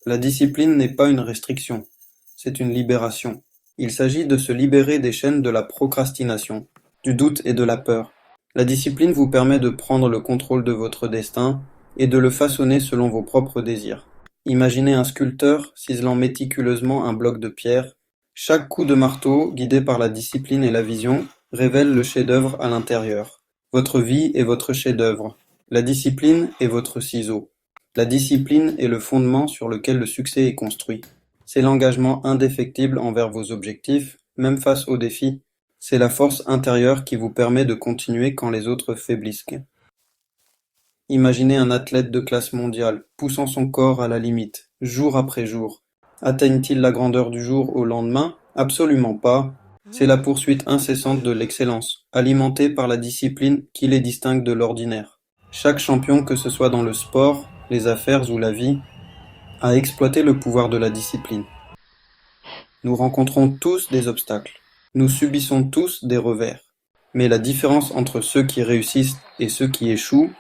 La discipline n'est pas une restriction, c'est une libération. Il s'agit de se libérer des chaînes de la procrastination, du doute et de la peur. La discipline vous permet de prendre le contrôle de votre destin et de le façonner selon vos propres désirs. Imaginez un sculpteur ciselant méticuleusement un bloc de pierre. Chaque coup de marteau, guidé par la discipline et la vision, révèle le chef-d'œuvre à l'intérieur. Votre vie est votre chef-d'œuvre. La discipline est votre ciseau. La discipline est le fondement sur lequel le succès est construit. C'est l'engagement indéfectible envers vos objectifs, même face aux défis. C'est la force intérieure qui vous permet de continuer quand les autres faiblissent. Imaginez un athlète de classe mondiale, poussant son corps à la limite, jour après jour. Atteignent-ils la grandeur du jour au lendemain? Absolument pas. C'est la poursuite incessante de l'excellence, alimentée par la discipline qui les distingue de l'ordinaire. Chaque champion, que ce soit dans le sport, les affaires ou la vie, a exploité le pouvoir de la discipline. Nous rencontrons tous des obstacles. Nous subissons tous des revers. Mais la différence entre ceux qui réussissent et ceux qui échouent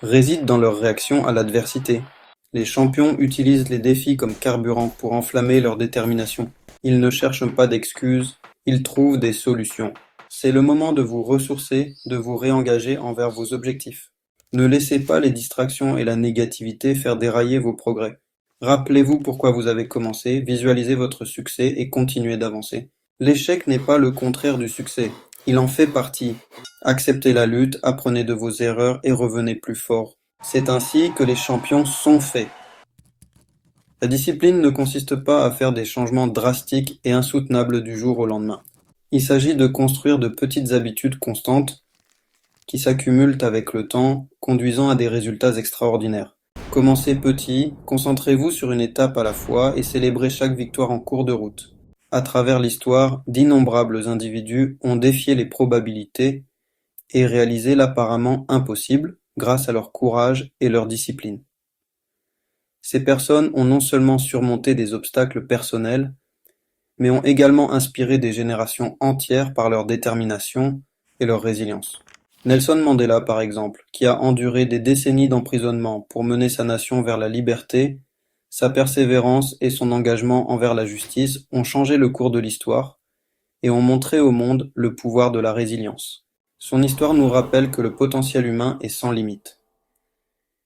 réside dans leur réaction à l'adversité. Les champions utilisent les défis comme carburant pour enflammer leur détermination. Ils ne cherchent pas d'excuses, ils trouvent des solutions. C'est le moment de vous ressourcer, de vous réengager envers vos objectifs. Ne laissez pas les distractions et la négativité faire dérailler vos progrès. Rappelez-vous pourquoi vous avez commencé, visualisez votre succès et continuez d'avancer. L'échec n'est pas le contraire du succès, il en fait partie. Acceptez la lutte, apprenez de vos erreurs et revenez plus fort. C'est ainsi que les champions sont faits. La discipline ne consiste pas à faire des changements drastiques et insoutenables du jour au lendemain. Il s'agit de construire de petites habitudes constantes qui s'accumulent avec le temps, conduisant à des résultats extraordinaires. Commencez petit, concentrez-vous sur une étape à la fois et célébrez chaque victoire en cours de route. À travers l'histoire, d'innombrables individus ont défié les probabilités et réalisé l'apparemment impossible grâce à leur courage et leur discipline. Ces personnes ont non seulement surmonté des obstacles personnels, mais ont également inspiré des générations entières par leur détermination et leur résilience. Nelson Mandela, par exemple, qui a enduré des décennies d'emprisonnement pour mener sa nation vers la liberté, sa persévérance et son engagement envers la justice ont changé le cours de l'histoire et ont montré au monde le pouvoir de la résilience. Son histoire nous rappelle que le potentiel humain est sans limite.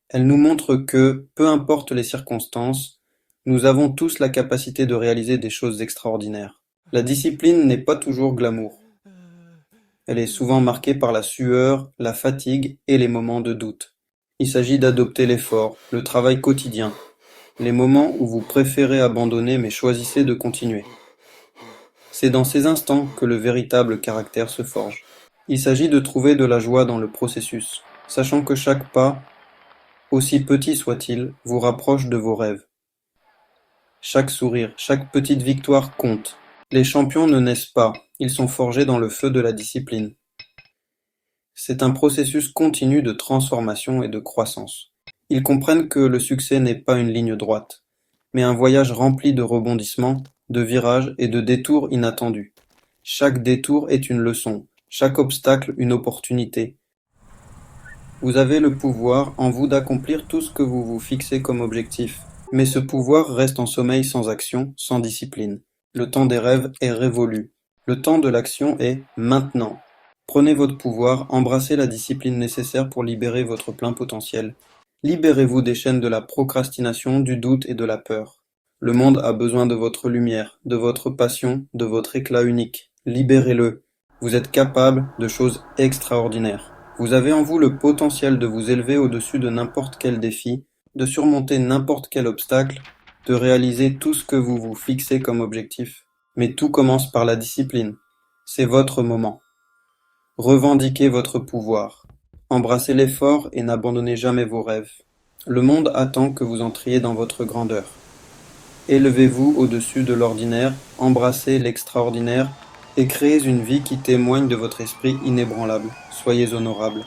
Elle nous montre que, peu importe les circonstances, nous avons tous la capacité de réaliser des choses extraordinaires. La discipline n'est pas toujours glamour. Elle est souvent marquée par la sueur, la fatigue et les moments de doute. Il s'agit d'adopter l'effort, le travail quotidien, les moments où vous préférez abandonner mais choisissez de continuer. C'est dans ces instants que le véritable caractère se forge. Il s'agit de trouver de la joie dans le processus, sachant que chaque pas, aussi petit soit-il, vous rapproche de vos rêves. Chaque sourire, chaque petite victoire compte. Les champions ne naissent pas, ils sont forgés dans le feu de la discipline. C'est un processus continu de transformation et de croissance. Ils comprennent que le succès n'est pas une ligne droite, mais un voyage rempli de rebondissements, de virages et de détours inattendus. Chaque détour est une leçon, chaque obstacle une opportunité. Vous avez le pouvoir en vous d'accomplir tout ce que vous vous fixez comme objectif. Mais ce pouvoir reste en sommeil sans action, sans discipline. Le temps des rêves est révolu. Le temps de l'action est maintenant. Prenez votre pouvoir, embrassez la discipline nécessaire pour libérer votre plein potentiel. Libérez-vous des chaînes de la procrastination, du doute et de la peur. Le monde a besoin de votre lumière, de votre passion, de votre éclat unique. Libérez-le. Vous êtes capable de choses extraordinaires. Vous avez en vous le potentiel de vous élever au-dessus de n'importe quel défi, de surmonter n'importe quel obstacle, de réaliser tout ce que vous vous fixez comme objectif. Mais tout commence par la discipline. C'est votre moment. Revendiquez votre pouvoir. Embrassez l'effort et n'abandonnez jamais vos rêves. Le monde attend que vous entriez dans votre grandeur. Élevez-vous au-dessus de l'ordinaire, embrassez l'extraordinaire et créez une vie qui témoigne de votre esprit inébranlable. Soyez honorable.